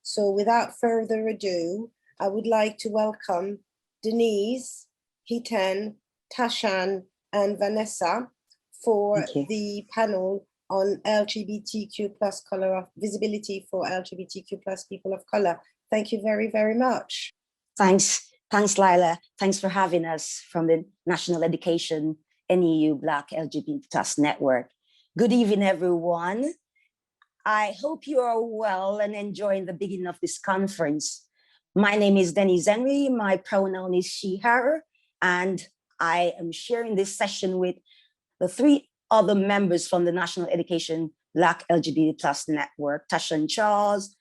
So without further ado, I would like to welcome Denise, Hiten, Tashan, and Vanessa for the panel on LGBTQ plus color of visibility for LGBTQ plus people of color. Thank you very, very much. Thanks, Lila. Thanks for having us from the National Education NEU Black LGBT Plus Network. Good evening, everyone. I hope you are well and enjoying the beginning of this conference. My name is Denise Henry. My pronoun is she, her, and I am sharing this session with the three other members from the National Education Black LGBT Plus Network: Tashan Charles,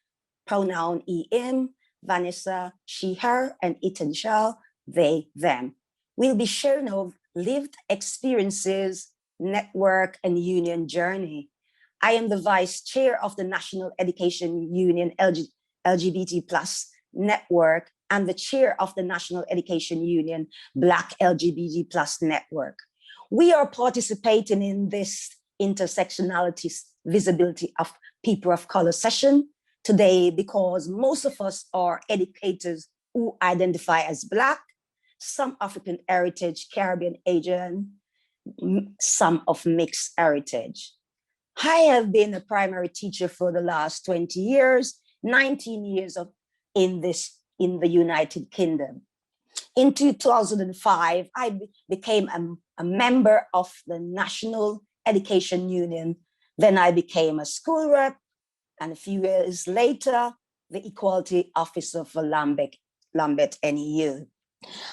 pronoun EM, Vanessa, she, her, and Hiten Charles, they, them. We'll be sharing our lived experiences, network, and union journey. I am the vice chair of the National Education Union LGBT Plus Network and the chair of the National Education Union Black LGBT Plus Network. We are participating in this intersectionality visibility of people of color session today because most of us are educators who identify as Black, some African heritage, Caribbean, Asian, some of mixed heritage. I have been a primary teacher for the last 20 years, 19 years in the United Kingdom. In 2005, I became a member of the National Education Union. Then I became a school rep, and a few years later, the Equality Officer for Lambeth NEU.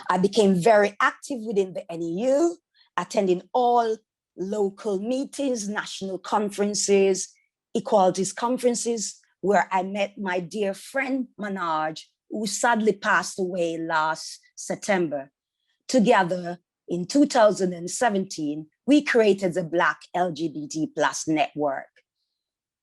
I became very active within the NEU, attending all local meetings, national conferences, equalities conferences, where I met my dear friend Manoj, who sadly passed away last September. Together in 2017, we created the Black LGBT Plus Network.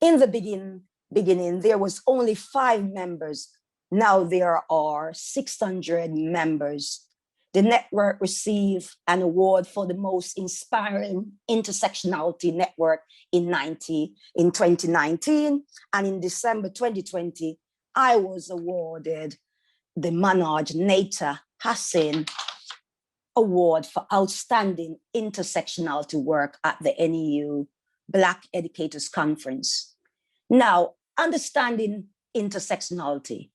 In the beginning, there was only 5 members. Now there are 600 members. The network received an award for the most inspiring intersectionality network in 2019. And in December 2020, I was awarded the Manoj Neta Hassan Award for outstanding intersectionality work at the NEU Black Educators Conference. Now, understanding intersectionality.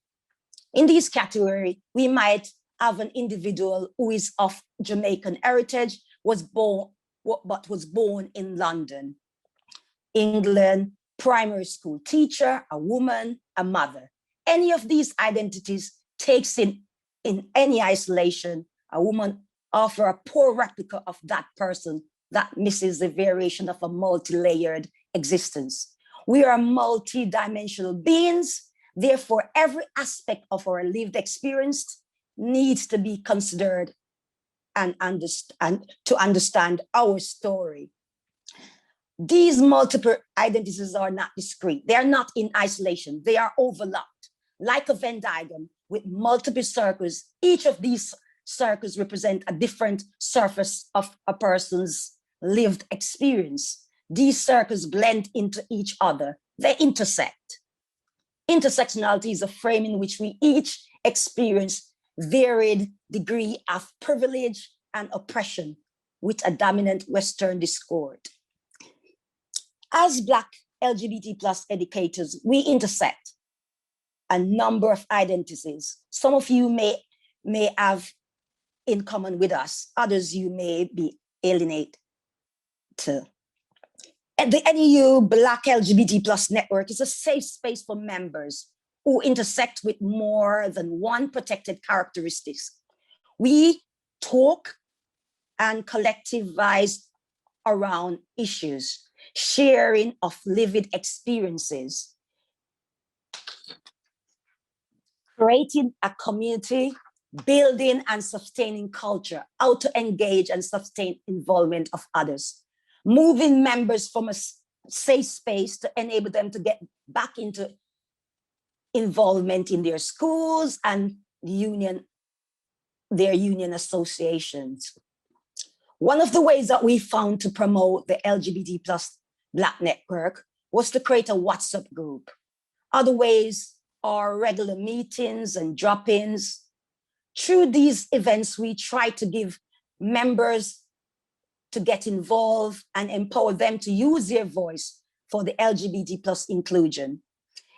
In this category, we might have an individual who is of Jamaican heritage, but was born in London, England, primary school teacher, a woman, a mother. Any of these identities takes in any isolation, a woman offer a poor replica of that person that misses the variation of a multi-layered existence. We are multi-dimensional beings. Therefore, every aspect of our lived experience needs to be considered and to understand our story. These multiple identities are not discrete. They are not in isolation. They are overlapped, like a Venn diagram with multiple circles. Each of these circles represent a different surface of a person's lived experience. These circles blend into each other. They intersect. Intersectionality is a frame in which we each experience varied degree of privilege and oppression with a dominant Western discord. As Black LGBT plus educators, we intersect a number of identities. Some of you may have in common with us, others you may be alienate to. And the NEU Black LGBT Plus Network is a safe space for members who intersect with more than one protected characteristics. We talk and collectivize around issues, sharing of lived experiences, creating a community, building and sustaining culture, how to engage and sustain involvement of others, moving members from a safe space to enable them to get back into involvement in their schools and their union associations. One of the ways that we found to promote the LGBT plus Black network was to create a WhatsApp group. Other ways our regular meetings and drop-ins. Through these events, we try to give members to get involved and empower them to use their voice for the LGBT plus inclusion.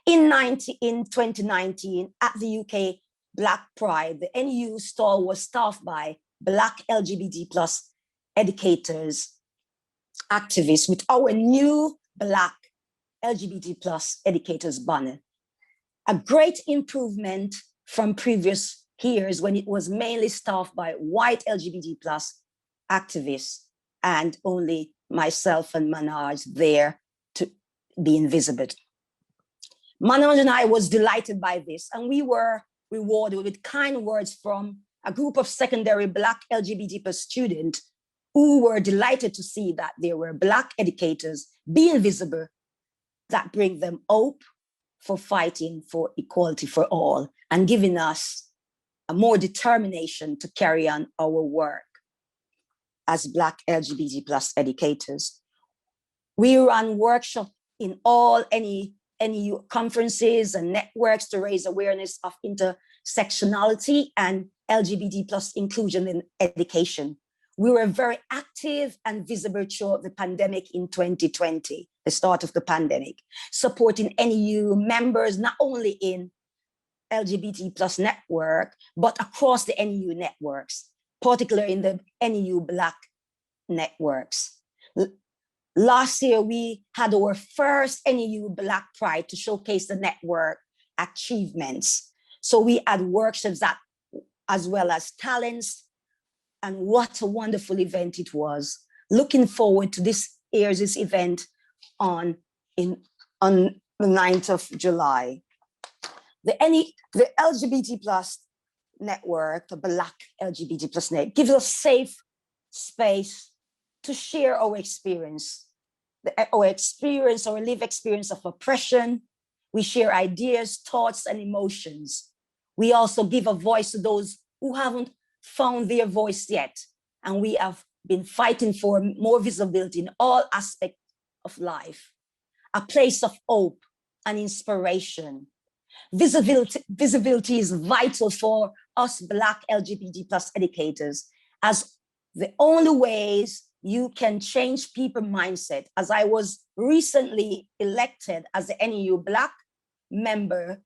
In 2019, at the UK Black Pride, the NEU stall was staffed by Black LGBT plus educators, activists, with our new Black LGBT plus educators banner. A great improvement from previous years when it was mainly staffed by white LGBT plus activists and only myself and Manoj there to be invisible. Manoj and I was delighted by this, and we were rewarded with kind words from a group of secondary Black LGBT plus students who were delighted to see that there were Black educators being visible that bring them hope for fighting for equality for all and giving us a more determination to carry on our work as Black LGBT plus educators. We run workshops in all NEU conferences and networks to raise awareness of intersectionality and LGBT plus inclusion in education. We were very active and visible throughout the pandemic in 2020, the start of the pandemic, supporting NEU members, not only in LGBT plus network, but across the NEU networks, particularly in the NEU Black networks. Last year, we had our first NEU Black Pride to showcase the network achievements. So we had workshops that, as well as talents, and what a wonderful event it was. Looking forward to this year's event on the 9th of July. The LGBT plus network, the Black LGBT plus network, gives us safe space to share our experience, our lived experience of oppression. We share ideas, thoughts, and emotions. We also give a voice to those who haven't found their voice yet. And we have been fighting for more visibility in all aspects of life, a place of hope and inspiration. Visibility is vital for us Black LGBT plus educators, as the only ways you can change people's mindset. As I was recently elected as the NEU Black members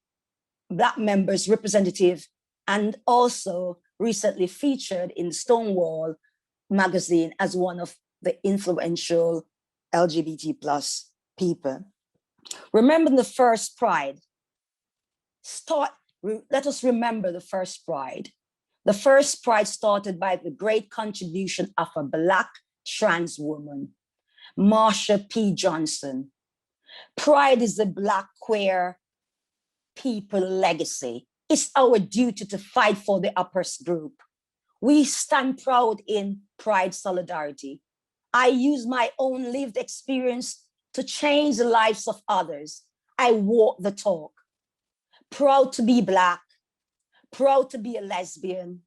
representative, and also recently featured in Stonewall magazine as one of the influential LGBT plus people. Remember the first Pride. Let us remember the first Pride. The first Pride started by the great contribution of a Black trans woman, Marsha P. Johnson. Pride is the Black queer people legacy. It's our duty to fight for the oppressed group. We stand proud in Pride solidarity. I use my own lived experience to change the lives of others. I walk the talk. Proud to be Black, proud to be a lesbian,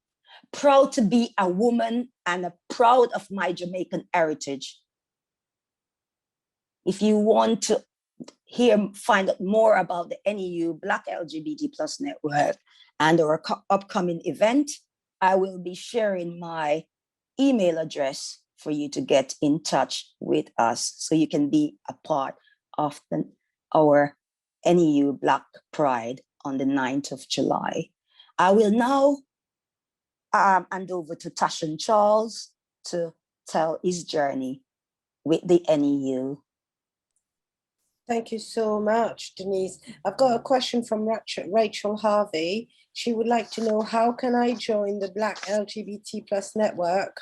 proud to be a woman, and proud of my Jamaican heritage. If you want to find out more about the NEU Black LGBT plus network and our upcoming event, I will be sharing my email address for you to get in touch with us so you can be a part of our NEU Black Pride on the 9th of July. I will now hand over to Tashan Charles to tell his journey with the NEU. Thank you so much, Denise. I've got a question from Rachel Harvey. She would like to know, how can I join the Black LGBT plus network?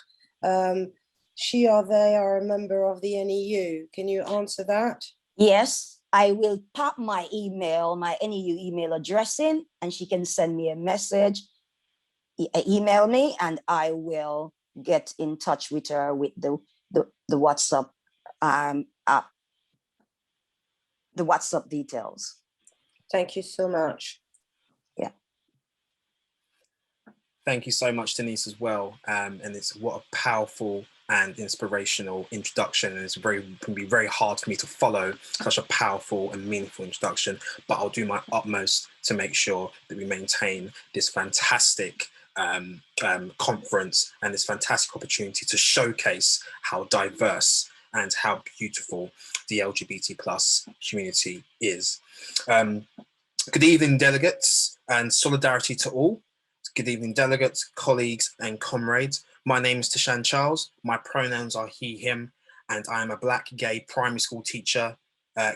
She or they are a member of the NEU. Can you answer that? Yes, I will pop my NEU email address in, and she can send me a message, email me, and I will get in touch with her with the WhatsApp the WhatsApp details. Thank you so much. Yeah. Thank you so much, Denise, as well. And it's what a powerful and inspirational introduction. And can be very hard for me to follow such a powerful and meaningful introduction, but I'll do my utmost to make sure that we maintain this fantastic conference and this fantastic opportunity to showcase how diverse and how beautiful the LGBT plus community is. Good evening, delegates, and solidarity to all. Good evening, delegates, colleagues, and comrades. My name is Tashan Charles. My pronouns are he, him, and I am a Black gay primary school teacher,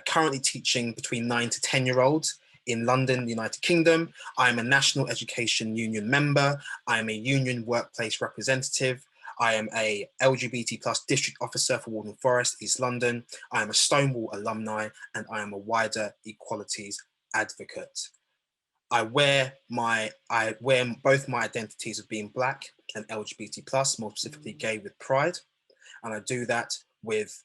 currently teaching between 9 to 10-year-olds in London, the United Kingdom. I am a National Education Union member. I am a union workplace representative. I am a LGBT plus district officer for Waltham Forest, East London. I am a Stonewall alumni, and I am a wider equalities advocate. I wear both my identities of being Black and LGBT plus, more specifically gay, with pride, and I do that with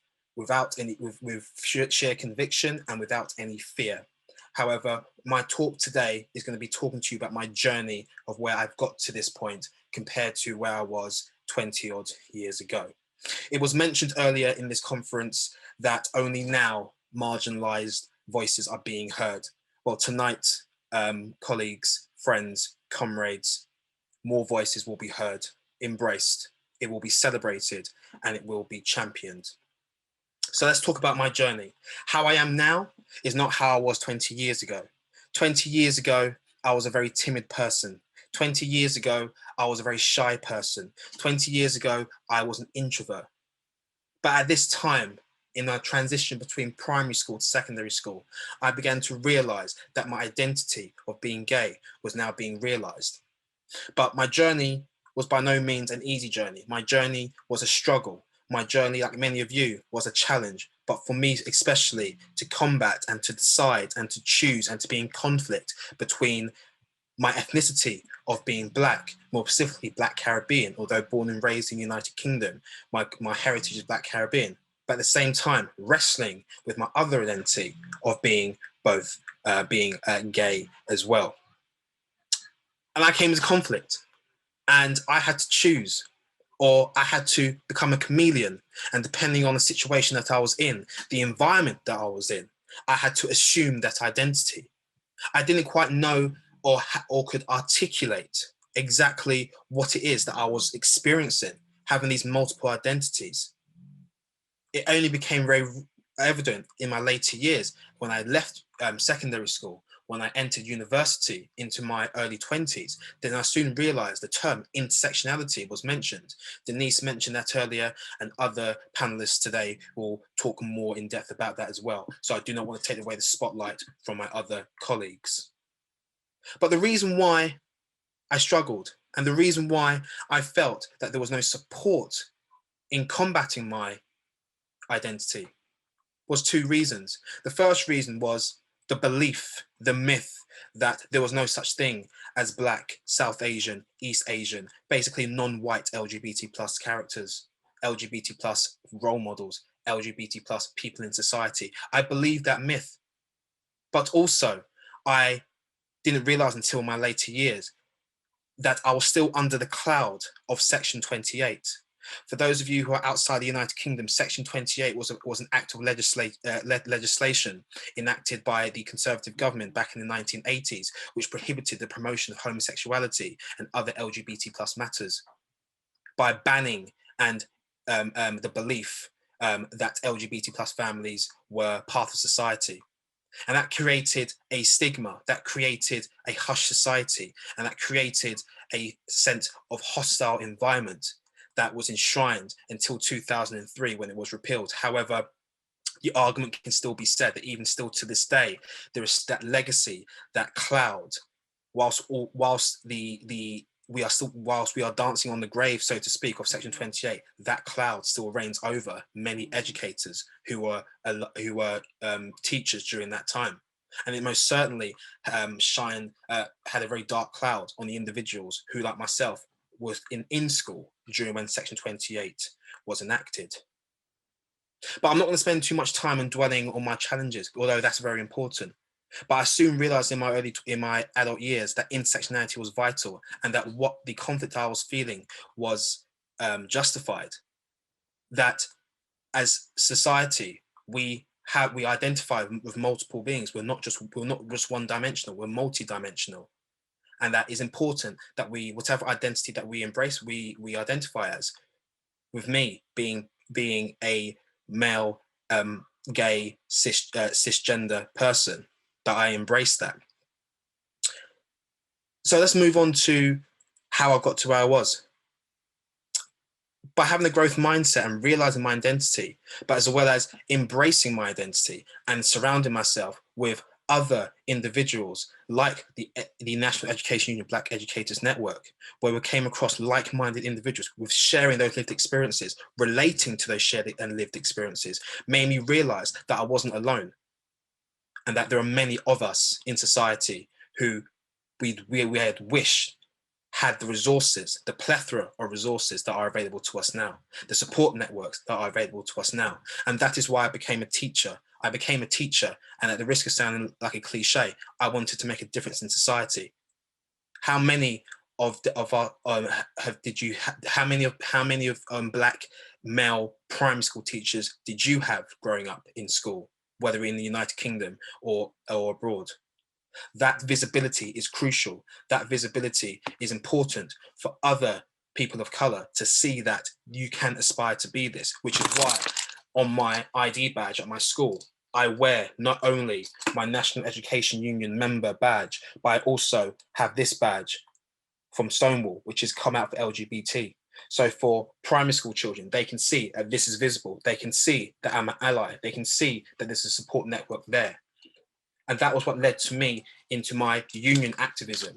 sheer conviction and without any fear. However, my talk today is going to be talking to you about my journey of where I've got to this point compared to where I was 20 odd years ago. It was mentioned earlier in this conference that only now marginalized voices are being heard. Well, tonight, colleagues, friends, comrades, more voices will be heard, embraced, it will be celebrated, and it will be championed. So let's talk about my journey. How I am now is not how I was 20 years ago. 20 years ago, I was a very timid person. 20 years ago, I was a very shy person. 20 years ago, I was an introvert. But at this time, in a transition between primary school to secondary school, I began to realize that my identity of being gay was now being realized. But my journey was by no means an easy journey. My journey was a struggle. My journey, like many of you, was a challenge. But for me, especially, to combat and to decide and to choose and to be in conflict between my ethnicity of being Black, more specifically Black Caribbean, although born and raised in the United Kingdom, my heritage is Black Caribbean, but at the same time wrestling with my other identity of being both gay as well. And I came into conflict, and I had to choose, or I had to become a chameleon. And depending on the situation that I was in, the environment that I was in, I had to assume that identity. I didn't quite know or could articulate exactly what it is that I was experiencing, having these multiple identities. It only became very evident in my later years when I left secondary school, when I entered university into my early 20s. Then I soon realized the term intersectionality was mentioned. Denise mentioned that earlier, and other panelists today will talk more in depth about that as well. So I do not want to take away the spotlight from my other colleagues. But the reason why I struggled and the reason why I felt that there was no support in combating my identity was two reasons. The first reason was the belief, the myth that there was no such thing as Black, South Asian, East Asian, basically non-white LGBT plus characters, LGBT plus role models, LGBT plus people in society. I believed that myth, but also I didn't realize until my later years that I was still under the cloud of Section 28. For those of you who are outside the United Kingdom, Section 28 was an act of legislation enacted by the Conservative government back in the 1980s, which prohibited the promotion of homosexuality and other LGBT plus matters by banning and the belief that LGBT plus families were part of society. And that created a stigma, that created a hush society, and that created a sense of hostile environment that was enshrined until 2003 when it was repealed. However, the argument can still be said that even still to this day, there is that legacy, that cloud, whilst we are dancing on the grave, so to speak, of Section 28, that cloud still reigns over many educators who were teachers during that time. And it most certainly had a very dark cloud on the individuals who, like myself, was in school during when Section 28 was enacted. But I'm not going to spend too much time on dwelling on my challenges, although that's very important. But I soon realized in my adult years that intersectionality was vital, and that what the conflict I was feeling was justified. that as society, we identify with multiple beings. We're not just one dimensional, we're multi-dimensional. And that is important that whatever identity that we embrace, we identify as. With me being a male, gay, cisgender person, that I embrace that. So let's move on to how I got to where I was. By having a growth mindset and realizing my identity, but as well as embracing my identity and surrounding myself with other individuals like the National Education Union Black Educators Network, where we came across like-minded individuals with sharing those lived experiences, relating to those shared and lived experiences, made me realize that I wasn't alone, and that there are many of us in society who we had wished had the resources, the plethora of resources that are available to us now, the support networks that are available to us now. And that is why I became a teacher. I became a teacher, and at the risk of sounding like a cliche, I wanted to make a difference in society. How many of our how many of Black male primary school teachers did you have growing up in school, whether in the United Kingdom or abroad? That visibility is crucial. That visibility is important for other people of color to see that you can aspire to be this, which is why on my ID badge at my school, I wear not only my National Education Union member badge, but I also have this badge from Stonewall, which has come out for LGBT. So for primary school children, they can see that this is visible. They can see that I'm an ally. They can see that there's a support network there. And that was what led to me into my union activism,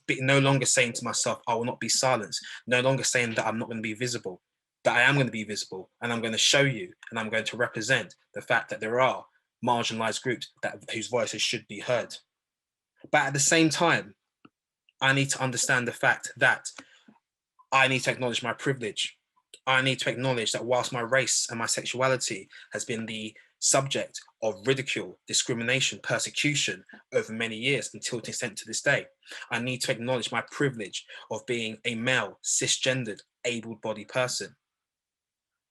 no longer saying to myself, I will not be silenced, no longer saying that I'm not going to be visible, that I am going to be visible, and I'm going to show you, and I'm going to represent the fact that there are marginalized groups whose voices should be heard. But at the same time, I need to understand the fact that I need to acknowledge my privilege. I need to acknowledge that whilst my race and my sexuality has been the subject of ridicule, discrimination, persecution over many years until an extent to this day, I need to acknowledge my privilege of being a male, cisgendered, able-bodied person.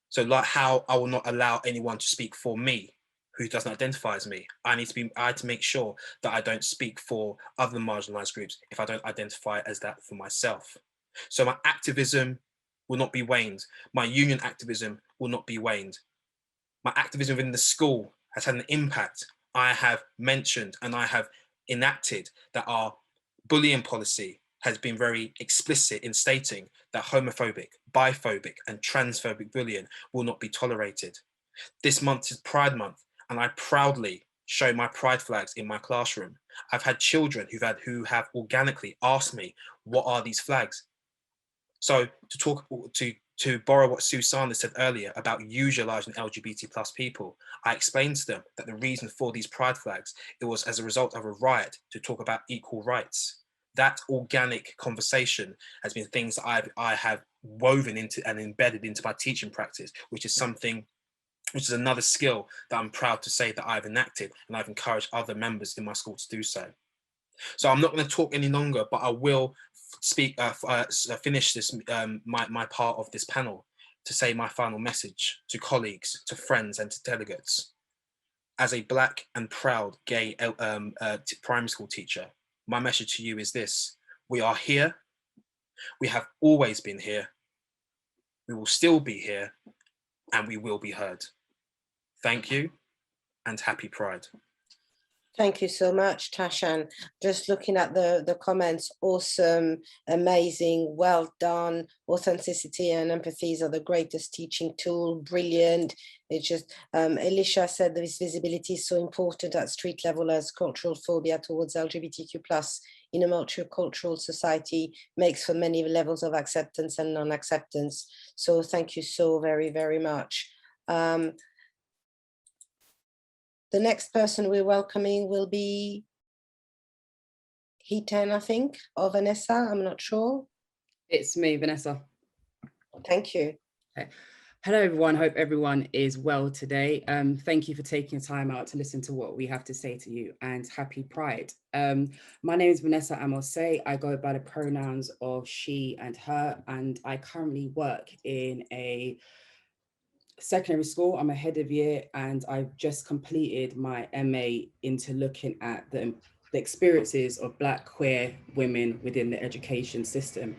So like how I will not allow anyone to speak for me who doesn't identify as me. I had to make sure that I don't speak for other marginalized groups if I don't identify as that for myself. So my activism will not be waned. My union activism will not be waned. My activism within the school has had an impact. I have mentioned and I have enacted that our bullying policy has been very explicit in stating that homophobic, biphobic, and transphobic bullying will not be tolerated. This month is Pride Month, and I proudly show my pride flags in my classroom. I've had children who have organically asked me, what are these flags? So to borrow what Susanna said earlier about utilizing LGBT plus people, I explained to them that the reason for these pride flags, it was as a result of a riot to talk about equal rights. That organic conversation has been things that I have woven into and embedded into my teaching practice, which is another skill that I'm proud to say that I've enacted, and I've encouraged other members in my school to do so. So I'm not going to talk any longer, but I will finish this my part of this panel to say my final message to colleagues, to friends, and to delegates. As a Black and proud gay primary school teacher, my message to you is this: we are here. We have always been here. We will still be here, and we will be heard. Thank you, and happy Pride. Thank you so much, Tashan. Just looking at the comments, awesome, amazing, well done. Authenticity and empathies are the greatest teaching tool, brilliant. It's just, Elisha said this visibility is so important at street level as cultural phobia towards LGBTQ+ in a multicultural society makes for many levels of acceptance and non-acceptance. So thank you so very, very much. The next person we're welcoming will be Hiten, I think, or Vanessa, I'm not sure. It's me, Vanessa. Thank you. Okay. Hello, everyone. Hope everyone is well today. Thank you for taking the time out to listen to what we have to say to you, and happy Pride. My name is Vanessa Amosé. I go by the pronouns of she and her, and I currently work in a secondary school, I'm a head of year, and I've just completed my MA into looking at the experiences of Black queer women within the education system.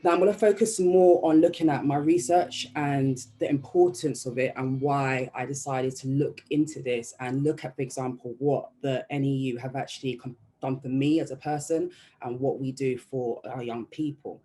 Now I'm going to focus more on looking at my research and the importance of it and why I decided to look into this and look at, for example, what the NEU have actually done for me as a person and what we do for our young people.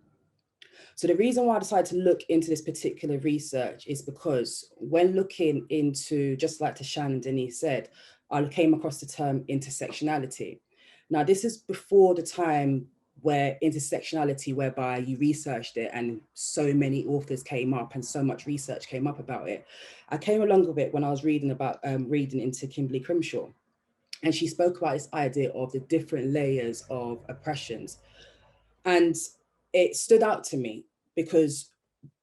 So the reason why I decided to look into this particular research is because when looking into, just like Tashan and Denise said, I came across the term intersectionality. Now, this is before the time where intersectionality, whereby you researched it and so many authors came up and so much research came up about it. I came along with it when I was reading into Kimberly Crenshaw. And she spoke about this idea of the different layers of oppressions. And it stood out to me because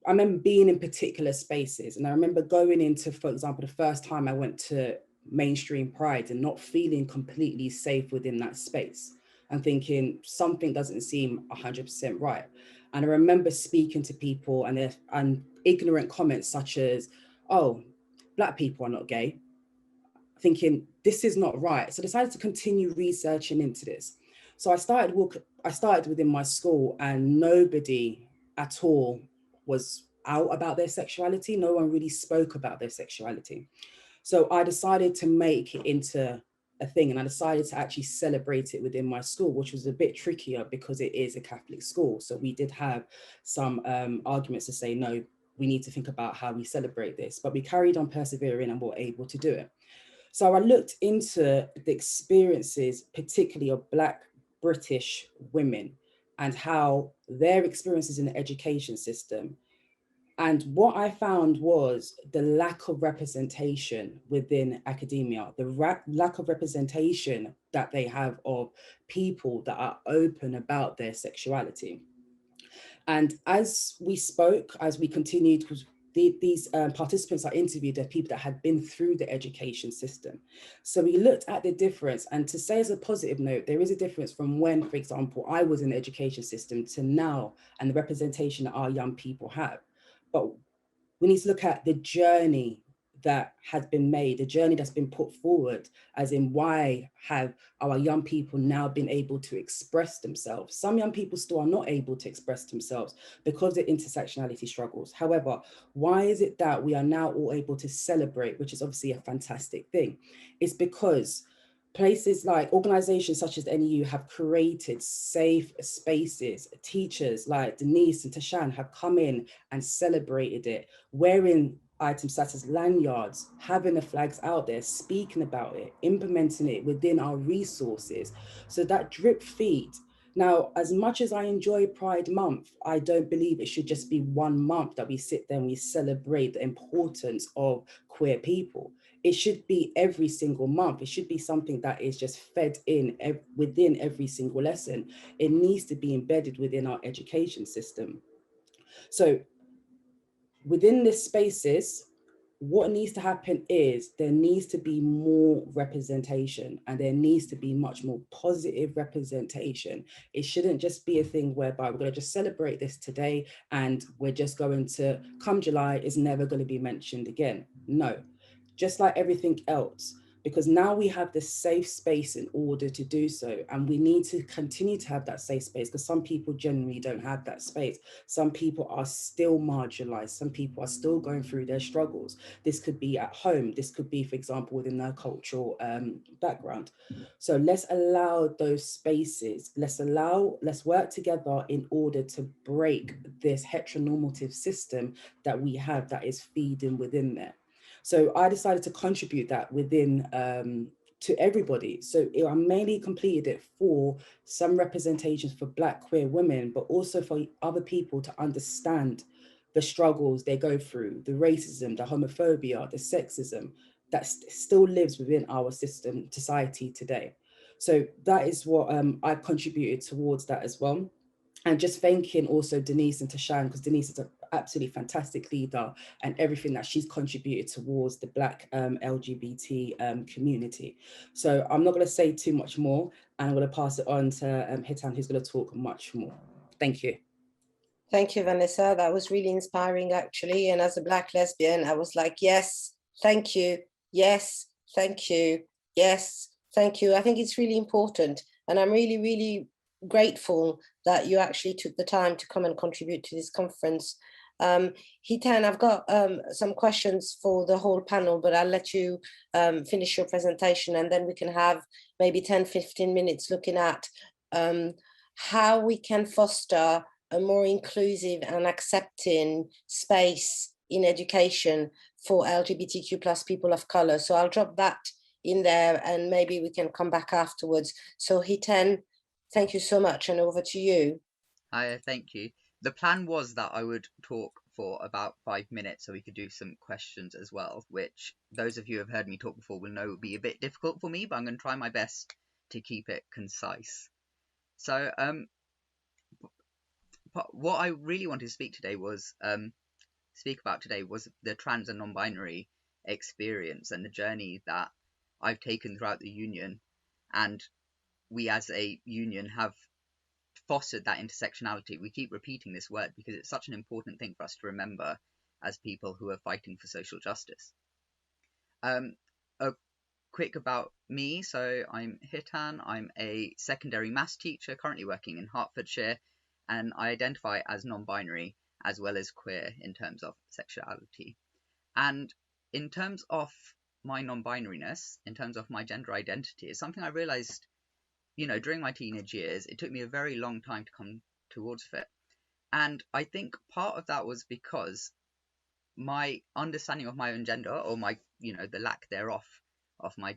I remember being in particular spaces, and I remember going into, for example, the first time I went to mainstream Pride and not feeling completely safe within that space and thinking something doesn't seem 100% right. And I remember speaking to people and ignorant comments such as, oh, Black people are not gay, thinking this is not right. So I decided to continue researching into this. So I started within my school, and nobody at all was out about their sexuality. No one really spoke about their sexuality. So I decided to make it into a thing, and I decided to actually celebrate it within my school, which was a bit trickier because it is a Catholic school. So we did have some arguments to say, no, we need to think about how we celebrate this, but we carried on persevering and were able to do it. So I looked into the experiences, particularly of Black British women and how their experiences in the education system. And what I found was the lack of representation within academia, the lack of representation that they have of people that are open about their sexuality. And as we spoke, as we continued, because these participants I interviewed are people that had been through the education system. So we looked at the difference, and to say as a positive note, there is a difference from when, for example, I was in the education system to now and the representation that our young people have. But we need to look at the journey that has been made, the journey that's been put forward, as in why have our young people now been able to express themselves? Some young people still are not able to express themselves because of intersectionality struggles. However, why is it that we are now all able to celebrate, which is obviously a fantastic thing? It's because places like organizations such as the NEU have created safe spaces. Teachers like Denise and Tashan have come in and celebrated it, wearing items such as lanyards, having the flags out there, speaking about it, implementing it within our resources. So that drip feed. Now, as much as I enjoy Pride Month, I don't believe it should just be 1 month that we sit there and we celebrate the importance of queer people. It should be every single month. It should be something that is just fed in within every single lesson. It needs to be embedded within our education system. So within this spaces, what needs to happen is there needs to be more representation, and there needs to be much more positive representation. It shouldn't just be a thing whereby we're going to just celebrate this today and we're just going to, come July, is never going to be mentioned again. No, just like everything else, because now we have this safe space in order to do so. And we need to continue to have that safe space, because some people generally don't have that space. Some people are still marginalized. Some people are still going through their struggles. This could be at home. This could be, for example, within their cultural background. So let's allow those spaces. Let's work together in order to break this heteronormative system that we have that is feeding within there. So I decided to contribute that within to everybody. So I mainly completed it for some representations for Black queer women, but also for other people to understand the struggles they go through, the racism, the homophobia, the sexism that still lives within our system, society today. So that is what I've contributed towards that as well. And just thanking also Denise and Tashan, because Denise is an absolutely fantastic leader and everything that she's contributed towards the Black LGBT community. So I'm not going to say too much more, and I'm going to pass it on to Hitan, who's going to talk much more. Thank you. Thank you, Vanessa. That was really inspiring, actually. And as a Black lesbian, I was like, yes, thank you. Yes, thank you. Yes, thank you. I think it's really important. And I'm really, really grateful that you actually took the time to come and contribute to this conference. Hitan, I've got some questions for the whole panel, but I'll let you finish your presentation and then we can have maybe 10, 15 minutes looking at how we can foster a more inclusive and accepting space in education for LGBTQ plus people of color. So I'll drop that in there and maybe we can come back afterwards. So Hiten, thank you so much and over to you. Hi, thank you. The plan was that I would talk for about 5 minutes so we could do some questions as well, which those of you who have heard me talk before will know would be a bit difficult for me, but I'm going to try my best to keep it concise. So, what I really wanted to speak about today was the trans and non-binary experience and the journey that I've taken throughout the union, and we as a union have fostered that intersectionality. We keep repeating this word because it's such an important thing for us to remember as people who are fighting for social justice. A quick about me. So I'm Hitan. I'm a secondary maths teacher currently working in Hertfordshire, and I identify as non-binary as well as queer in terms of sexuality. And in terms of my non-binariness, in terms of my gender identity, is something I realized, during my teenage years. It took me a very long time to come towards it. And I think part of that was because my understanding of my own gender, or my, the lack thereof of my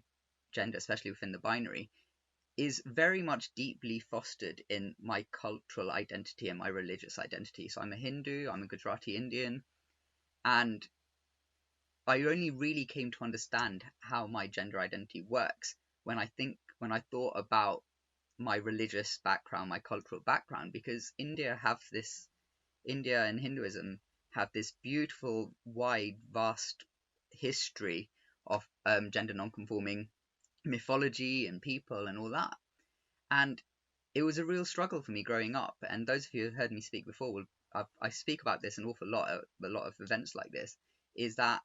gender, especially within the binary, is very much deeply fostered in my cultural identity and my religious identity. So I'm a Hindu, I'm a Gujarati Indian, and I only really came to understand how my gender identity works when I thought about my religious background, my cultural background, because India and Hinduism have this beautiful, wide, vast history of gender non-conforming mythology and people and all that. And it was a real struggle for me growing up. And those of you who have heard me speak before, I speak about this an awful lot at a lot of events like this, is that,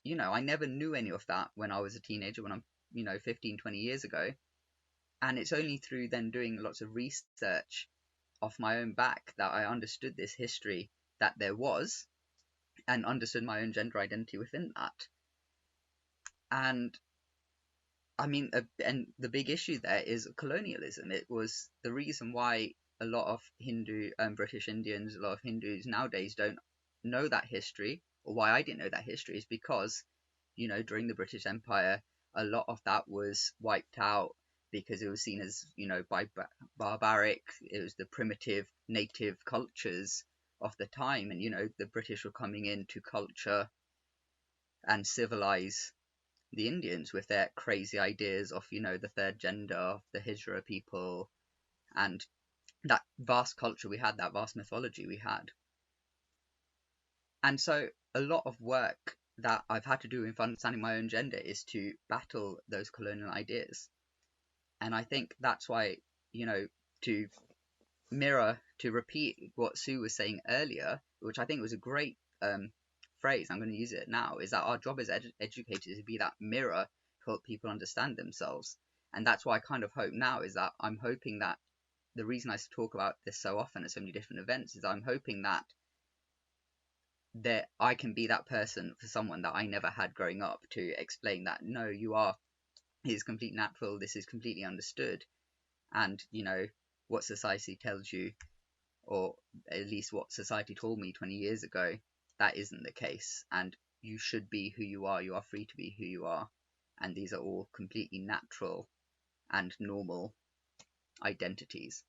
I never knew any of that when I was a teenager, when I'm, 15, 20 years ago. And it's only through then doing lots of research off my own back that I understood this history that there was, and understood my own gender identity within that. And I mean, and the big issue there is colonialism. It was the reason why a lot of Hindu and British Indians, a lot of Hindus nowadays don't know that history, or why I didn't know that history, is because, during the British Empire, a lot of that was wiped out because it was seen as, barbaric. It was the primitive native cultures of the time, and, the British were coming in to culture and civilize the Indians with their crazy ideas of, the third gender, of the Hijra people, and that vast culture we had, that vast mythology we had. And so a lot of work that I've had to do in understanding my own gender is to battle those colonial ideas. And I think that's why, to repeat what Sue was saying earlier, which I think was a great phrase, I'm going to use it now, is that our job as educators is to be that mirror to help people understand themselves. And that's why I kind of hope now, is that I'm hoping that the reason I talk about this so often at so many different events is I'm hoping that I can be that person for someone that I never had growing up, to explain that, no, it is completely natural, this is completely understood, and, what society tells you, or at least what society told me 20 years ago, that isn't the case, and you should be who you are free to be who you are, and these are all completely natural and normal identities.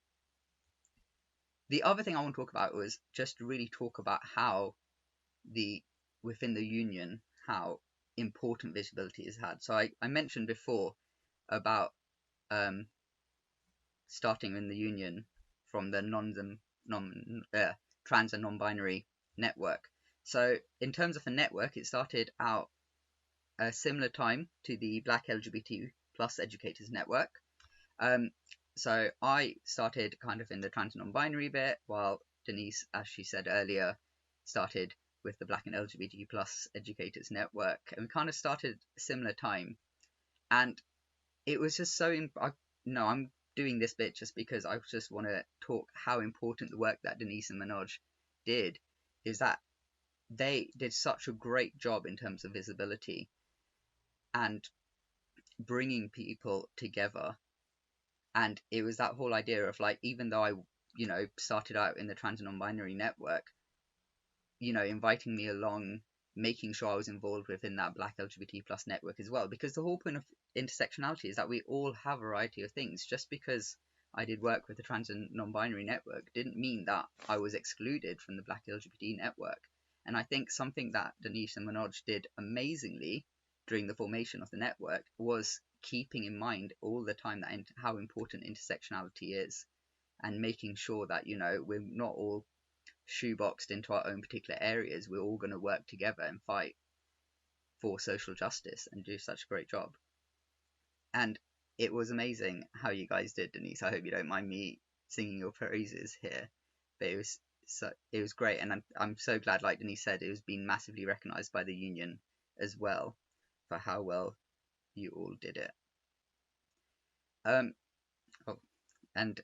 The other thing I want to talk about was just really talk about how within the union, how important visibility is had. So I mentioned before about starting in the union from the trans and non-binary network. So in terms of a network, it started out a similar time to the Black LGBT plus educators network. So I started kind of in the trans and non-binary bit, while Denise, as she said earlier, started with the Black and LGBTQ plus educators network, and we kind of started a similar time. And it was just so I'm doing this bit just because I just want to talk how important the work that Denise and Manoj did is that they did such a great job in terms of visibility and bringing people together. And it was that whole idea of like, even though I started out in the trans and non-binary network, inviting me along, making sure I was involved within that Black LGBT plus network as well, because the whole point of intersectionality is that we all have a variety of things. Just because I did work with the trans and non-binary network didn't mean that I was excluded from the Black LGBT network. And I think something that Denise and Manoj did amazingly during the formation of the network was keeping in mind all the time that how important intersectionality is, and making sure that we're not all shoeboxed into our own particular areas. We're all going to work together and fight for social justice and do such a great job. And it was amazing how you guys did, Denise. I hope you don't mind me singing your praises here, but it was great, and I'm so glad, like Denise said, it was being massively recognised by the union as well for how well you all did it. And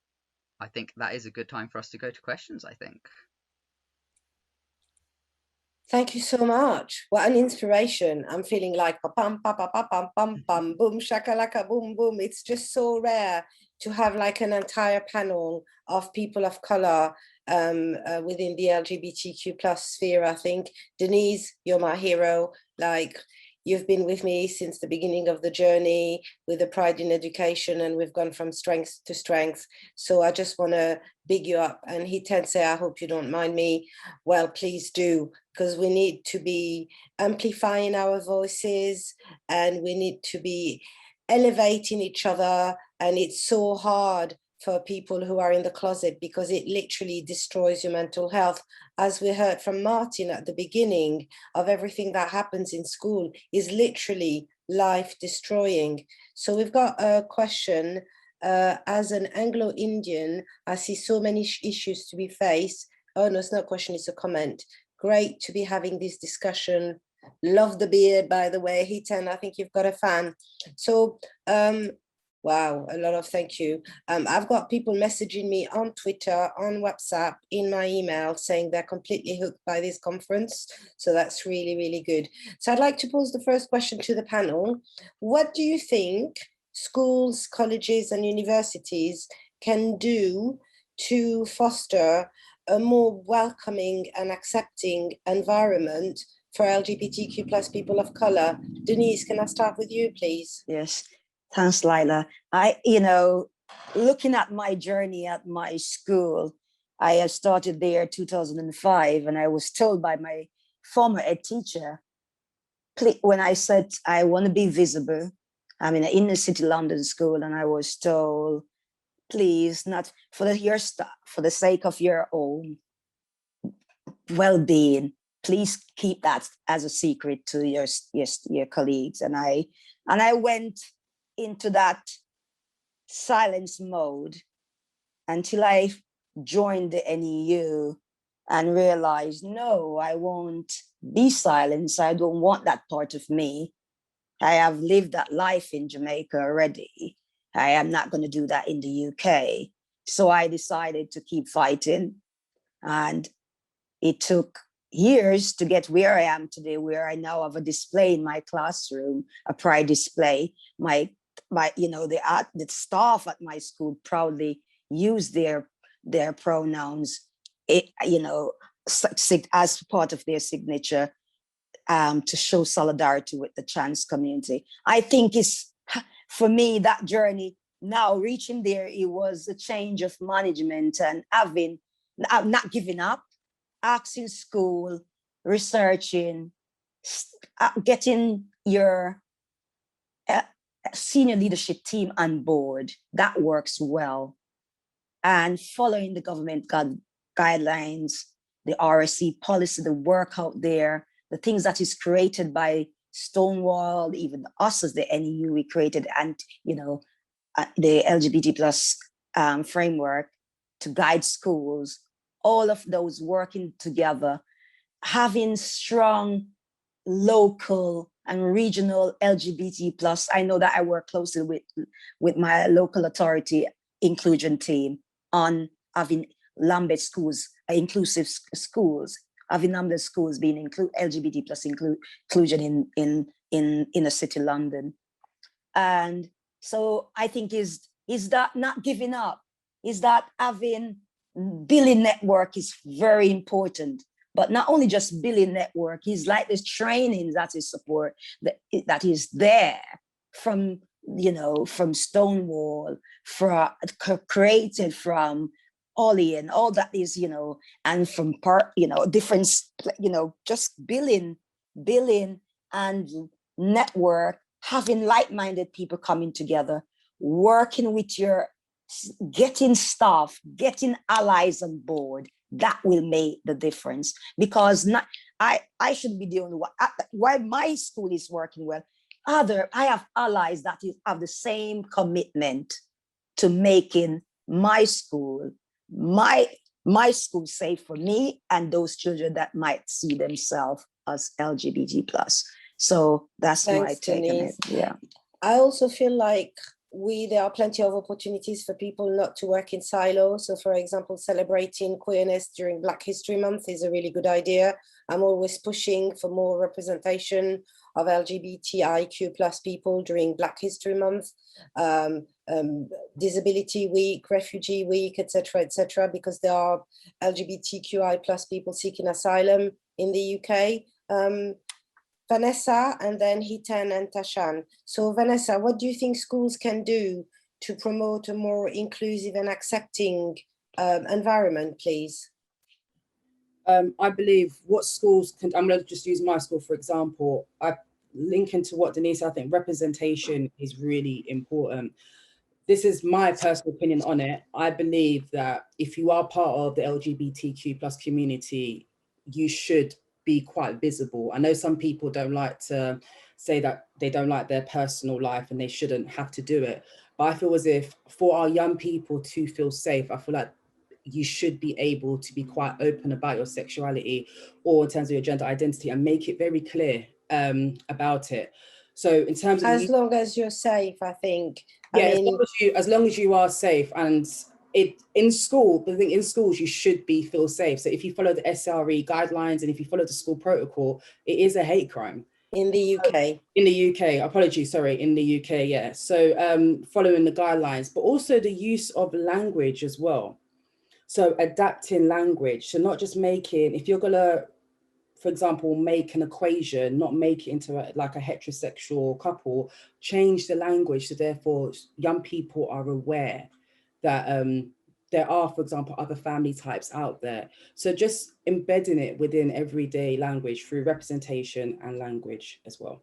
I think that is a good time for us to go to questions, I think. Thank you so much. What an inspiration. I'm feeling like pam pam pam pam pam pam pam boom shakalaka boom boom. It's just so rare to have like an entire panel of people of color within the LGBTQ plus sphere. I think, Denise, you're my hero. Like, you've been with me since the beginning of the journey with the Pride in Education, and we've gone from strength to strength. So I just want to big you up. And he tends to say, I hope you don't mind me. Well, please do, because we need to be amplifying our voices, and we need to be elevating each other. And it's so hard for people who are in the closet, because it literally destroys your mental health. As we heard from Martin at the beginning, of everything that happens in school is literally life destroying. So we've got a question. As an Anglo-Indian, I see so many issues to be faced. Oh no, it's not a question, it's a comment. Great to be having this discussion. Love the beard, by the way. Hitan, I think you've got a fan. So wow, a lot of thank you. I've got people messaging me on Twitter, on WhatsApp, in my email, saying they're completely hooked by this conference. So that's really, really good. So I'd like to pose the first question to the panel. What do you think schools, colleges, and universities can do to foster a more welcoming and accepting environment for LGBTQ plus people of color? Denise, can I start with you, please? Yes. Thanks, Lila. Looking at my journey at my school, I started there 2005, and I was told by my former ed teacher, when I said I want to be visible, I'm in an inner city London school, and I was told, please, not for for the sake of your own well-being, please keep that as a secret to your colleagues. And I went into that silence mode until I joined the NEU and realized, no, I won't be silenced. I don't want that part of me. I have lived that life in Jamaica already. I am not going to do that in the UK. So I decided to keep fighting. And it took years to get where I am today, where I now have a display in my classroom, a pride display. The staff at my school proudly use their pronouns, as part of their signature, to show solidarity with the trans community. I think for me, that journey now reaching there, it was a change of management and not giving up, asking school, researching, getting your senior leadership team on board. That works well. And following the government guidelines, the RSC policy, the work out there, the things that is created by Stonewall, even us as the NEU, we created, and the LGBT plus framework to guide schools all of those working together, having strong local and regional LGBT plus. I know that I work closely with my local authority inclusion team on having Lambeth schools, inclusive schools, having Lambeth schools being LGBT plus inclusion in the city London. And so I think is that not giving up, is that having billing network is very important. But not only just billing network, is like this training that is support that is there from, you know, from Stonewall, from created from Ollie and all that is, you know, and from different, you know, just billing and network, having like-minded people coming together, working with getting staff, getting allies on board, that will make the difference. Because I should be the only one. Why my school is working well, I have allies that have the same commitment to making my school safe for me and those children that might see themselves as LGBT plus. So that's my Thanks, take on it. Denise. Yeah. I also feel like there are plenty of opportunities for people not to work in silos. So for example, celebrating queerness during Black History Month is a really good idea. I'm always pushing for more representation of LGBTIQ plus people during Black History Month, Disability Week, Refugee Week, etc., because there are LGBTQI plus people seeking asylum in the UK. Vanessa, and then Hiten and Tashan. So Vanessa, what do you think schools can do to promote a more inclusive and accepting environment, please? I believe what schools can, I'm going to just use my school, for example. I link into what Denise, I think representation is really important. This is my personal opinion on it. I believe that if you are part of the LGBTQ plus community, you should be quite visible. I know some people don't like to say that they don't like their personal life and they shouldn't have to do it. But I feel as if for our young people to feel safe, I feel like you should be able to be quite open about your sexuality or in terms of your gender identity and make it very clear about it. So in terms of as long as you're safe, I think. Yeah, I mean, as long as you are safe, and in school, the thing in schools you should feel safe. So if you follow the SRE guidelines and if you follow the school protocol, it is a hate crime. In the UK. In the UK, apologies, sorry, in the UK, yeah. So following the guidelines, but also the use of language as well. So adapting language, so not just making, if you're gonna, for example, make an equation, not make it into like a heterosexual couple, change the language so therefore young people are aware that there are, for example, other family types out there. So just embedding it within everyday language through representation and language as well.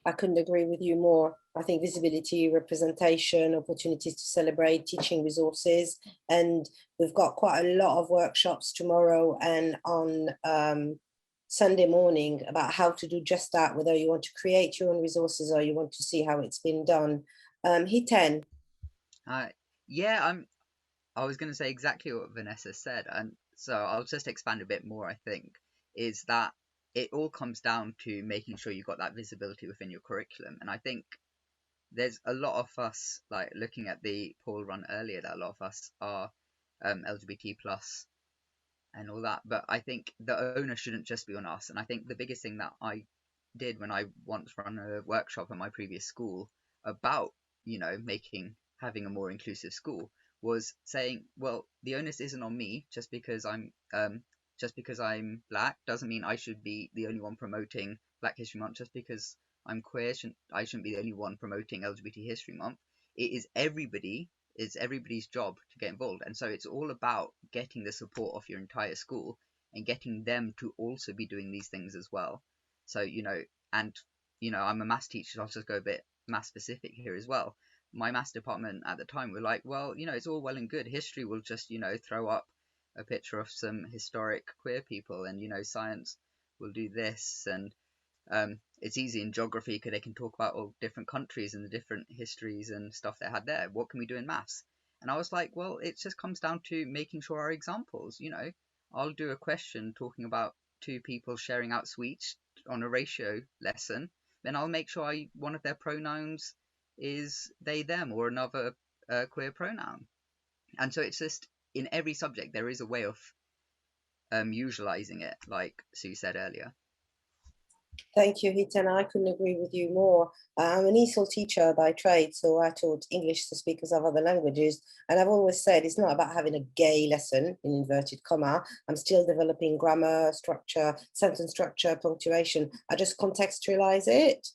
I couldn't agree with you more. I think visibility, representation, opportunities to celebrate, teaching resources, and we've got quite a lot of workshops tomorrow and on Sunday morning about how to do just that, whether you want to create your own resources or you want to see how it's been done. Hiten. Yeah, I was going to say exactly what Vanessa said, and so I'll just expand a bit more. I think is that it all comes down to making sure you've got that visibility within your curriculum. And I think there's a lot of us, like looking at the poll run earlier, that a lot of us are LGBT plus and all that. But I think the onus shouldn't just be on us. And I think the biggest thing that I did when I once ran a workshop at my previous school about, having a more inclusive school was saying, well, the onus isn't on me. Just because I'm black doesn't mean I should be the only one promoting Black History Month. Just because I'm queer, I shouldn't be the only one promoting LGBT History Month. It is everybody. It's everybody's job to get involved, and so it's all about getting the support of your entire school and getting them to also be doing these things as well. So I'm a maths teacher, so I'll just go a bit maths specific here as well. My maths department at the time were like, well, it's all well and good. History will just, throw up a picture of some historic queer people, and science will do this, and it's easy in geography because they can talk about all different countries and the different histories and stuff they had there. What can we do in maths? And I was like, well, it just comes down to making sure our examples, you know, I'll do a question talking about two people sharing out sweets on a ratio lesson, then I'll make sure one of their pronouns is they, them, or another queer pronoun. And so it's just in every subject there is a way of utilizing it, like Sue said earlier. Thank you, Hiten. I couldn't agree with you more. I'm an ESOL teacher by trade, so I taught English to speakers of other languages. And I've always said it's not about having a gay lesson, in inverted comma. I'm still developing grammar, structure, sentence structure, punctuation. I just contextualize it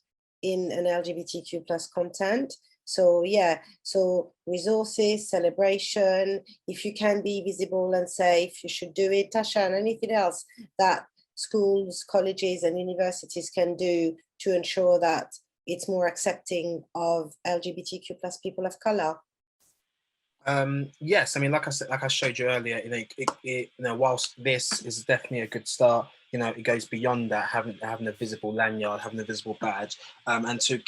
in an LGBTQ plus content. So yeah, so resources, celebration, if you can be visible and safe, you should do it. Tasha, and anything else that schools, colleges and universities can do to ensure that it's more accepting of LGBTQ plus people of color? Yes, I mean, like I said, like I showed you earlier, you know, whilst this is definitely a good start, you know, it goes beyond that, having a visible lanyard, having a visible badge, and to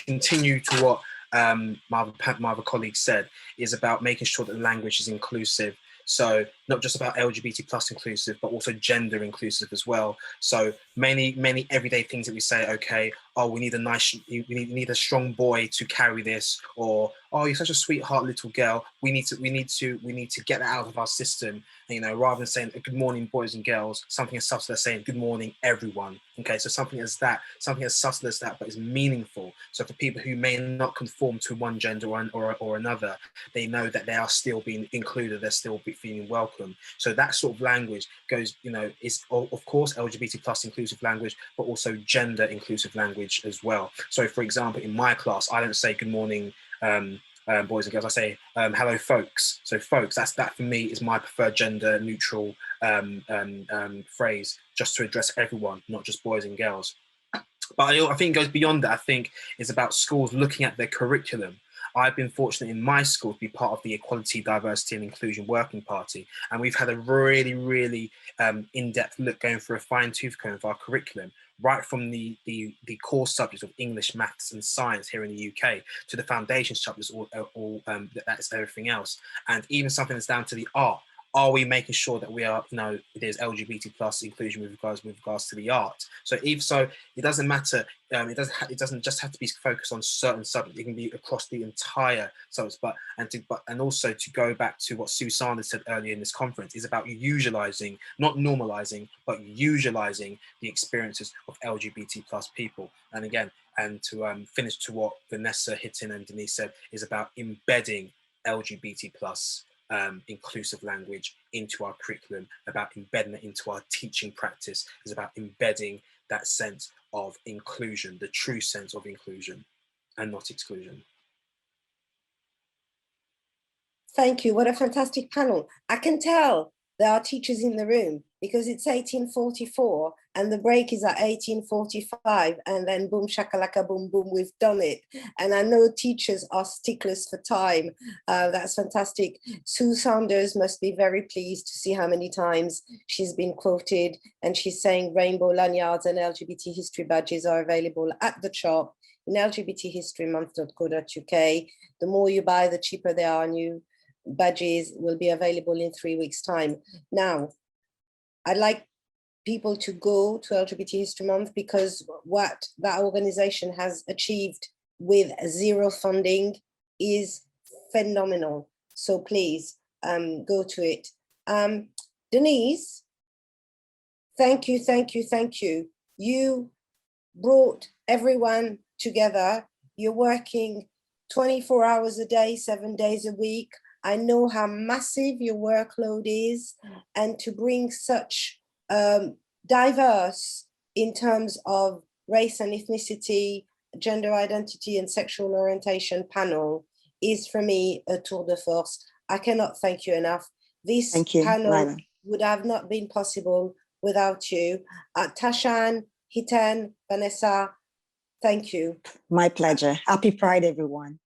continue to what my other colleague said, is about making sure that the language is inclusive. So not just about LGBT plus inclusive, but also gender inclusive as well. So many everyday things that we say, okay, oh, we need we need a strong boy to carry this, or oh, you're such a sweetheart little girl. We need to get that out of our system. You know, rather than saying good morning, boys and girls, something as subtle as saying good morning, everyone. Okay, so something as subtle as that, but is meaningful. So for people who may not conform to one gender or another, they know that they are still being included, they're still feeling welcome. So that sort of language goes, you know, is of course LGBT plus inclusive language, but also gender inclusive language as well. So for example, in my class, I don't say good morning, boys and girls, I say hello folks. So folks, that for me is my preferred gender neutral phrase, just to address everyone, not just boys and girls. But I think it goes beyond that. I think it's about schools looking at their curriculum. I've been fortunate in my school to be part of the Equality, Diversity and Inclusion Working Party. And we've had a really in-depth look, going through a fine-tooth comb of our curriculum, right from the core subjects of English, maths and science here in the UK, to the foundation subjects, that's everything else. And even something that's down to the art. Are we making sure that we are, you know, there's LGBT plus inclusion with regards to the art? So even so, it doesn't matter. It doesn't just have to be focused on certain subjects. It can be across the entire subjects. And also to go back to what Sue Sanders said earlier in this conference, is about utilizing, not normalizing, but utilizing the experiences of LGBT plus people. And again, and to finish to what Vanessa, Hiten and Denise said, is about embedding LGBT plus inclusive language into our curriculum, about embedding it into our teaching practice, is about embedding that sense of inclusion, the true sense of inclusion and not exclusion. Thank you. What a fantastic panel. I can tell there are teachers in the room because it's 1844 and the break is at 1845, and then boom shakalaka boom boom, we've done it. And I know teachers are sticklers for time. That's fantastic. Sue Sanders must be very pleased to see how many times she's been quoted, and she's saying rainbow lanyards and LGBT history badges are available at the shop in lgbthistorymonth.co.uk. The more you buy, the cheaper they are. New badges will be available in 3 weeks' time. Now, I'd like people to go to LGBT History Month, because what that organization has achieved with zero funding is phenomenal. So please go to it. Denise, thank you. You brought everyone together. You're working 24 hours a day, 7 days a week. I know how massive your workload is, and to bring such diverse in terms of race and ethnicity, gender identity and sexual orientation panel is for me a tour de force. I cannot thank you enough. This panel Lila would have not been possible without you. Tashan, Hiten, Vanessa, thank you. My pleasure. Happy Pride, everyone.